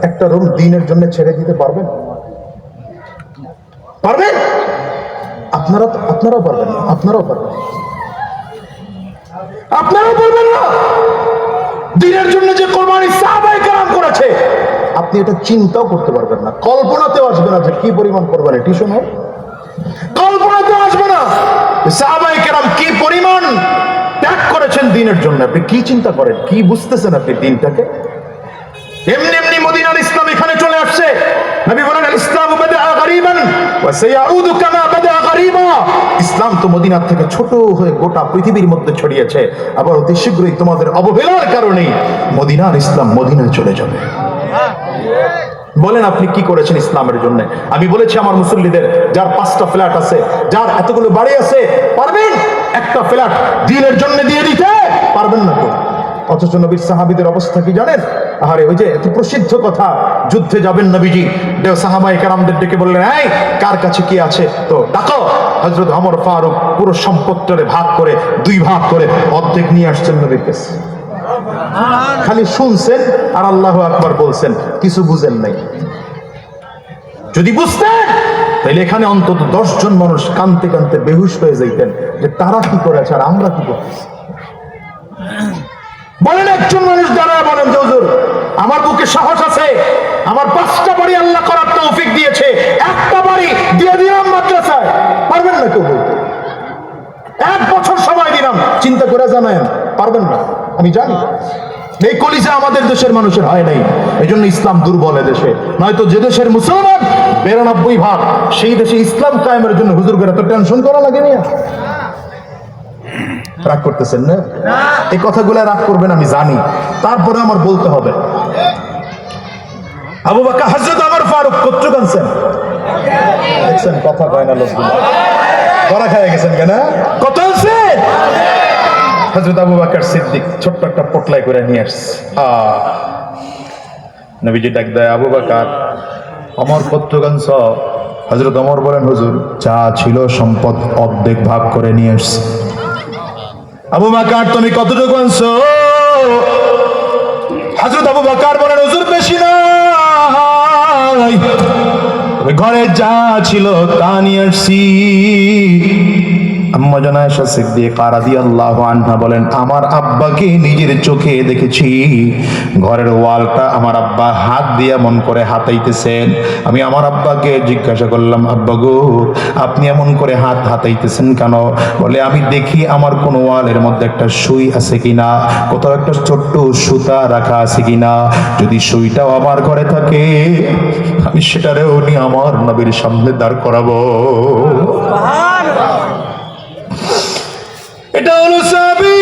একটা রুম দিনের জন্য ছেড়ে দিতে পারবেন? পারবেন? আপনারাও পারবেন না। আপনারাও পারবেন না। দিনের জন্য যে কোরবানি সাহাবায়ে কেরাম করেছে, আপনি এটা চিন্তাও করতে পারবেন না, কল্পনাতেও আসবে না যে কি পরিমাণ কোরবানি। টিউশন হয়, কল্পনাতেও আসবে না সাহাবায়ে কেরাম কি পরিমাণ ত্যাগ করেছেন দিনের জন্য। আপনি কি চিন্তা করেন, কি বুঝতেছেন আপনি দিনটাকে? এমনি এমনি মদিনার ইসলাম এখানে চলে আসছে। নবী বলেন, ইসলাম বাদা গরিবান ওয়া সায়াউদু কামা বাদা গরিবা। ইসলাম তো মদিনা থেকে ছোট হয়ে গোটা পৃথিবীর মধ্যে ছড়িয়েছে, আবার অতি শীঘ্রই তোমাদের অবহেলার কারণে মদিনার ইসলাম মদিনায় চলে যাবে। বলেন আপনি কি করেছেন ইসলামের জন্য? আমি বলেছি আমার মুসল্লিদের, যার 5টা ফ্ল্যাট আছে, যার এতগুলো বাড়ি আছে, পারবেন একটা ফ্ল্যাট দিনের জন্য দিয়ে দিতে? পারবেন না তো। অথচ নবীর সাহাবীদের অবস্থা কি জানেন? আরে ওই যে এত প্রসিদ্ধ কথা, যুদ্ধে যাবেন নবীজি, সাহাবায়ে কেরামদের ডেকে বললেন, এই কার কাছে কি আছে তো ডাকো। হযরত ওমর ফারুক পুরো সম্পদটারে ভাগ করে 2 ভাগ করে অর্ধেক নিয়ে আসছেন নবীর কাছে। খালি শুনছেন আর আল্লাহু আকবার বলছেন, কিছু বুঝেন নাই। যদি বুঝতেন তাহলে এখানে অন্তত 10 জন মানুষ কাঁদতে কাঁদতে বেহুশ হয়ে যাইতেন যে তারা কি করেছে আর আমরা কি করতেছি। বলেন একজন মানুষ দাঁড়ায় বলেন যে হুজুর আমার বুকে সাহস আছে, আমার 5টা বাড়ি আল্লাহ করার তৌফিক দিয়েছে, একটা বাড়ি দিয়ে দিলাম মাদ্রাসায়। পারবেন না কেউ বলতে? 1 বছর সময় দিলাম, চিন্তা করে জানায়েন, পারবেন না। আমি জানি এই কলিজা আমাদের দেশের মানুষের হয় নাই, এই জন্য ইসলাম দুর্বল দেশে। নয়তো যে দেশের মুসলমান 92%, সেই দেশে ইসলাম কায়েমের জন্য হুজুরদের এত টেনশন করা লাগে না। রাগ করতেছেন না? এই কথাগুলো রাগ করবেন আমি জানি, তারপরে আমার বলতে হবে। আবু বকর, হযরত ওমর ফারুক কত কানছেন দেখছেন? কথা কয় না লোকগুলো, ধরা খেয়ে গেছেন কেন? কত আছে? হযরত আবু বকর সিদ্দিক ছোট্ট একটা পটলাই করে নিয়ে আসছে। নবীজি ডাক দেয়, আবু বকর ওমর কত কানছ? হযরত ওমর বলেন, হুজুর যা ছিল সম্পদ অর্ধেক ভাগ করে নিয়ে আসছে। আবু বকর তুমি কতটুকু আনছো? হযরত আবু বকর বলেন, হুজুর বেশি না, ঘরে যা ছিল তা নিয়ে আসছি। আম্মা জান আয়েশা সিদ্দিকা রাদিয়াল্লাহু আনহা বলেন, আমার আব্বাকে নিজের চোখে দেখেছি, ঘরের ওয়ালটা আমার আব্বা হাত দিয়ে মন করে হাতাইতেছেন। আমি আমার আব্বাকে জিজ্ঞাসা করলাম, আব্বা গো আপনি এমন করে হাত হাতাইতেছেন কেন? বলে, আমি দেখি আমার কোন ওয়ালের মধ্যে একটা সুই আছে কিনা, কোথাও একটা ছোট্ট সুতা রাখা আছে কিনা। যদি সুইটাও আমার ঘরে থাকে আমি সেটারেও নিয়ে আমার নবীর সামনে দাঁড় করাবো। এটা হলো সাহাবী,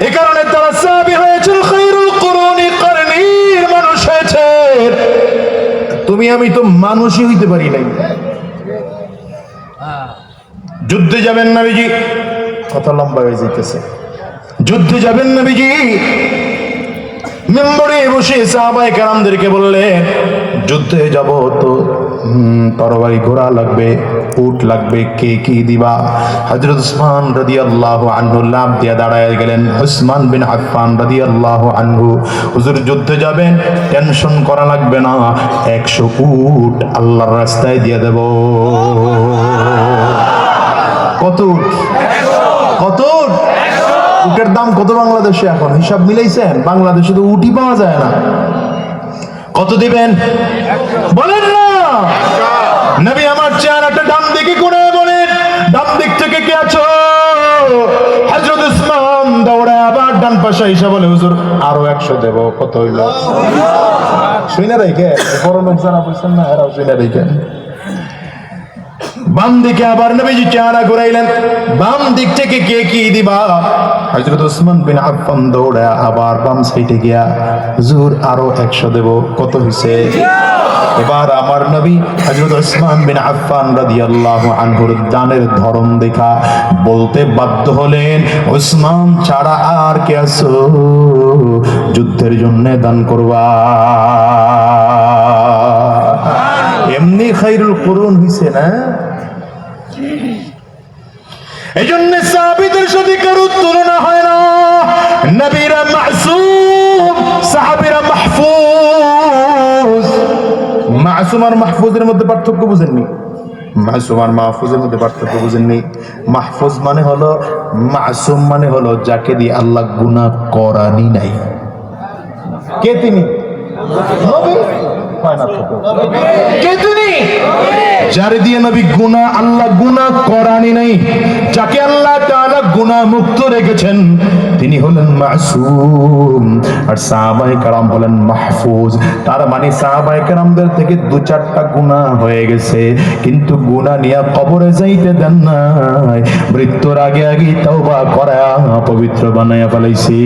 এই কারণে তারা সাহাবী হয়েছে, খায়রুল কুরুনি করনির মানুষ হয়েছে। তুমি আমি তো মানুষই হইতে পারি নাই। যুদ্ধে যাবেন নবীজি, কথা লম্বা হয়ে যাইতেছে। যুদ্ধে যাবেন নবীজি, মিম্বরে বসে সাহাবায়ে কেরামদেরকে বললেন, যুদ্ধে যাব তো তরবারি ঘোড়া লাগবে, উট লাগবে, কে কি দিবা? হযরত উসমান রাদিয়াল্লাহু আনহু লাফ দিয়ে দাঁড়ায় গেলেন। উসমান বিন আফফান রাদিয়াল্লাহু আনহু, হুজুর যুদ্ধে যাবেন, টেনশন করা লাগবে না, 100 উট আল্লাহর রাস্তায় দিয়ে দেব। কত উট? কত উট? উটের দাম কত বাংলাদেশে এখন? হিসাব মিলাইছেন? বাংলাদেশে তো উটই পাওয়া যায় না। কত দিবেন বলেন না? নবী আমার চেহারাটা ডান দিকে করে বলেন, ডান দিক থেকে কে আছো? হযরত উসমান দৌড়ে আবার ডান পাশে এসে বলে, হুজুর আরো 100 দেব। কত হইল? শুনে রাখে বড় লোক যারা বলছেন না, এরাও শুনে রাখে। বাম দিকে আবার নবীজি চেহারা ঘুরাইলেন, বাম দিক থেকে কে কি দিবা? হযরত উসমান বিন আফফান দৌড়ে আবার বাম সাইডে গিয়া, হুজুর আরো 100 দেব। কত হইছে? এবার আমার নবী হযরত উসমান বিন আফফান রাদিয়াল্লাহু আনহুর দানের ধরন দেখা বলতে বাধ্য হলেন, উসমান ছাড়া আর কে আছো যুদ্ধের জন্য দান করবা? এমনি খায়রুল কুরুন হইছে না? এই জন্য সাহাবীদের সাথে কারো তুলনা হয় না। নবীরা মাসুম, সাহাবীরা মাহফুজ। মাসুম আর মাহফুজের মধ্যে পার্থক্য বুঝেননি? মাসুম আর মাহফুজের মধ্যে পার্থক্য বুঝেননি? মাহফুজ মানে হলো, মাসুম মানে হলো যাকে দিয়ে আল্লাহ গুনাহ করানি নাই। কে তিনি? নবী। কে তিনি? যারে দিয়ে নবী গুনাহ, আল্লাহ গুনাহ করানি নাই, যাকে আল্লাহ তাআলা গুনাহ মুক্ত রেখেছেন, তিনি হলেন মাসুম। আর সাহাবায়ে কেরাম হলেন মাহফুজ। তার মানে সাহাবায়ে কেরামদের থেকে 2-4টা গুনাহ হয়ে গেছে, কিন্তু গুনাহ নিয়ে কবরে যাইতে দেন নাই, মৃত্যুর আগে আগে তওবা করা পবিত্র বানায়া ফেলাইছে।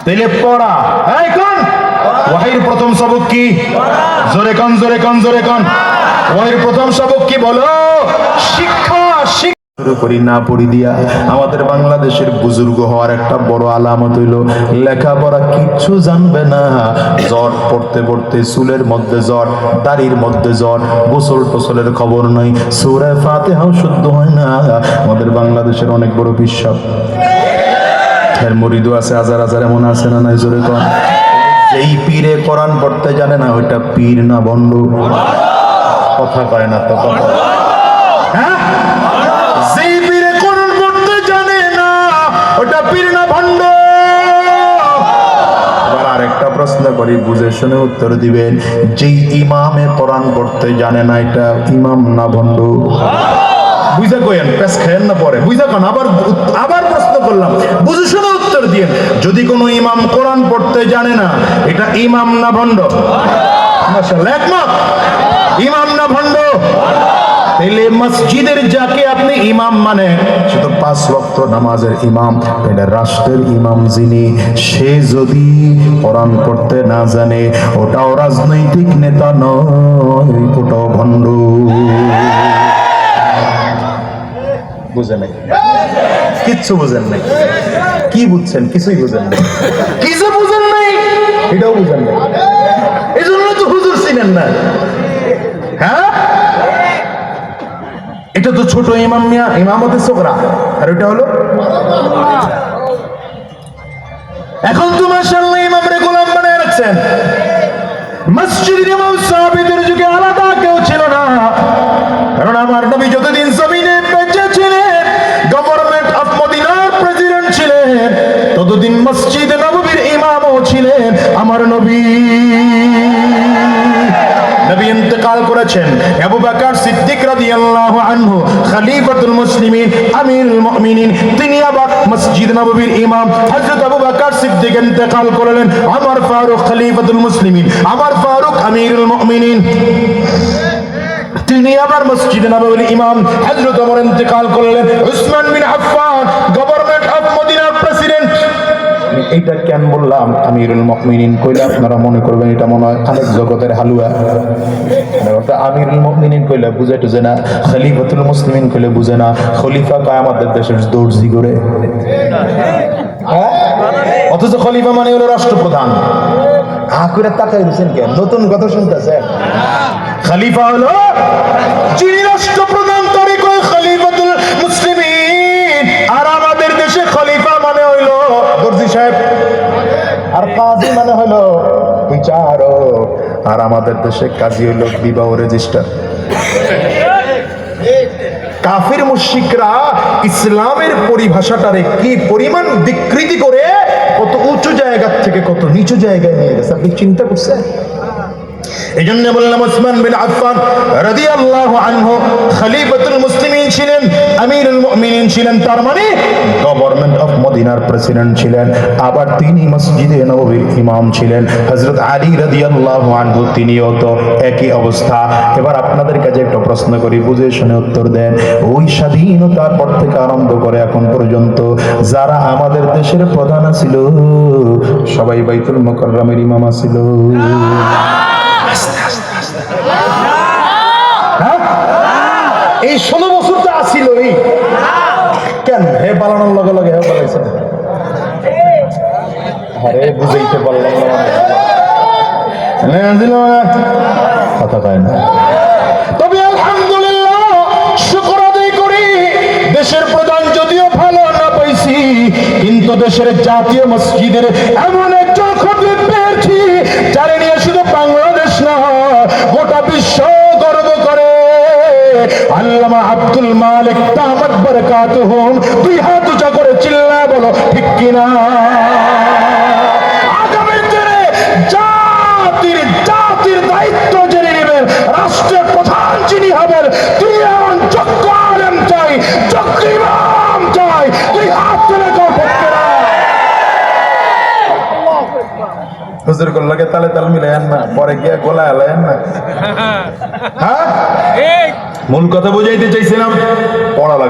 তাইলে পড়া, এই কোন ওয়াহির প্রথম সবক কি? জোরে কোন, জোরে কোন, জোরে কোন। ওয়াহির প্রথম সবক কি বলো? শিক্ষা। শুরু করি না পড়ি দিয়া। আমাদের বাংলাদেশের বুজুর্গ হওয়ার একটা বড় আলামত হইল লেখাপড়া কিচ্ছু জানবে না। জ্বর পড়তে পড়তে চুলের মধ্যে জ্বর, দাড়ির মধ্যে জ্বর, গোসল টোসলের খবর নাই, সূরা ফাতিহাও শুদ্ধ হয় না। আমাদের বাংলাদেশের অনেক বড় বিশ্বাস, এর মুরিদও আছে হাজার হাজার, এমন আছে না নাই? জোরে কোন। যেই পীরে কোরআন পড়তে জানে না ওইটা পীর না ভণ্ড? কথা কয় না তো কথা। হ্যাঁ, যেই পীরে কোরআন পড়তে জানে না ওটা পীর না ভণ্ড? এবার আরেকটা প্রশ্ন করি, বুঝে শুনে উত্তর দিবেন। যেই ইমামে কোরআন পড়তে জানে না এটা ইমাম না ভণ্ড? বুঝা কইেন, পেস খায়েন না পরে, বুঝা কোন। আবার প্রশ্ন করলাম, বুঝে শুনে উত্তর দিয়েন। যদি কোনো ইমাম কোরআন পড়তে জানে না এটা ইমাম না ভণ্ড? মাশাআল্লাহ, একমত। ইমাম না ভণ্ড? তাইলে মসজিদের যাকে আপনি ইমাম মানে শুধু 5 ওয়াক্ত নামাজের ইমাম, তাহলে রাষ্ট্রের ইমাম যিনি, সে যদি কোরআন পড়তে না জানে ওটাও রাজনৈতিক নেতা নয়, ওটাও ভণ্ড। বুঝেন নাই? কিচ্ছু বুঝেন নাই। কি বুঝছেন? কিছুই বুঝেন নাই। কিছু বুঝেন নাই, এটাও বুঝেন নাই। এই জন্য তো হুজুর ছিলেন না। হ্যাঁ, এটা তো ছোট ইমাম মিয়া, ইমামতের ছোকরা, আর ওটা হলো। এখন তো মাশাআল্লাহ ইমামরে গোলাম বানায় রাখছেন। মসজিদের ইমাম সাহাবীদের যুগে আলাদা কেউ ছিল না, কারণ আমার নবী যতদিন জমিনে বেঁচে ছিলেন, গভর্নমেন্ট অফ মদিনার প্রেসিডেন্ট ছিলেন, ততদিন মসজিদে নববীর ইমামও ছিলেন আমার নবী। নবী ইন্তেকাল করেছেন, আবু বকর সিদ্দিক রাদিয়াল্লাহু আনহু খলিফাতুল মুসলিমিন, আমিরুল মুমিনিন, তিনি আবার মসজিদ নববীর ইমাম। হযরত আবু বকর সিদ্দিক ইন্তেকাল করলেন, ওমর ফারুক খলিফাতুল মুসলিমিন, ওমর ফারুক আমিরুল মুমিনিন, তিনি আবার মসজিদ নববীর ইমাম। হযরত ওমর ইন্তেকাল করলেন, উসমান বিন আফফান গভর্নমেন্ট অফ মদিনার প্রেসিডেন্ট। এটা কেন বললাম আমিরুল মুমিনিন কইলে আপনারা মনে করবেন এটা মনে হয় আরেক জগতের হালুয়া। ওটা আমিরুল মুমিনিন কইলে বুঝে টুঝে না, খলিফাতুল মুসলিমিন কইলে বুঝে না। খলিফা কয় আমাদের দেশের দর্জি করে, অথচ খলিফা মানে হলো রাষ্ট্রপ্রধান। আকুরে তাকাই দিয়েছেন কেন? নতুন কথা শুনতেছেন? খলিফা হলো যিনি রাষ্ট্রপ্রধান, তারই কয় খলিফাতুল মুসলিমিন। আর আমাদের দেশে খলিফা মানে হইলো দর্জি সাহেব, আর কাজী মানে হলো বিচারক, আর আমাদের দেশে কাজী হইলো বিবাহ রেজিস্টার। কাফির মুশরিকরা ইসলামের পরিভাষাটারে কি পরিমাণ বিকৃতি করে কত উঁচু জায়গা থেকে কত নিচু জায়গায় নিয়ে গেছে, আপনি চিন্তা করছেন? এই জন্য বললাম উসমান বিন আফফান রাদিয়াল্লাহু আনহু খলিফাতুল মুসলিমিন ছিলেন, আমিরুল মুমিনিন ছিলেন, তার মানে গভর্নমেন্ট অফ মদিনার প্রেসিডেন্ট ছিলেন। আবার তিনি মসজিদে নববীর ইমাম ছিলেন। হযরত আলী রাদিয়াল্লাহু আনহু তিনিও তো একই অবস্থা। এবার আপনাদের কাছে একটা প্রশ্ন করি, বুঝে শুনে উত্তর দেন। ওই স্বাধীনতার পর থেকে আরম্ভ করে এখন পর্যন্ত যারা আমাদের দেশের প্রধান ছিল সবাই বাইতুল মুকাররমের ইমাম ছিল। এই 16 বছর তো আসিল এই কেন? হে পালানোর লগে লগে হে পালাইছে, আরে বুঝাইতে পারলাম না, কথা কয় না। তবে আলহামদুলিল্লাহ শুকর আদায় করি, দেশের প্রধান যদিও ভালো না পাইছি, কিন্তু দেশের জাতীয় মসজিদের এমন একজন খতিব বের দিয়েছি, যারে নিয়ে শুধু বাংলাদেশ নয় গোটা বিশ্ব গর্ব করে। আল্লামা আব্দুল মালিক দামাত বারাকাতুহুম, দুই হাত উঁচা করে চিল্লা বলো ঠিক কিনা। আগামী দিনে জাতির দায়িত্ব যিনি নেবেন, রাষ্ট্রের প্রধান যিনি হবেন, তিনি এমন যোগ্য আলেম চাই, যোগ্য ইমাম চাই। দুই হাত তুলে কেউ ঠেকবে না। হুজুর গুলোকে তালে তাল মিলাইয়েন না, পরে গিয়ে গোলা এলাইয়েন না। হ্যাঁ, মূল কথা বুঝাইতে চাইছিলাম, পড়া লাগবে।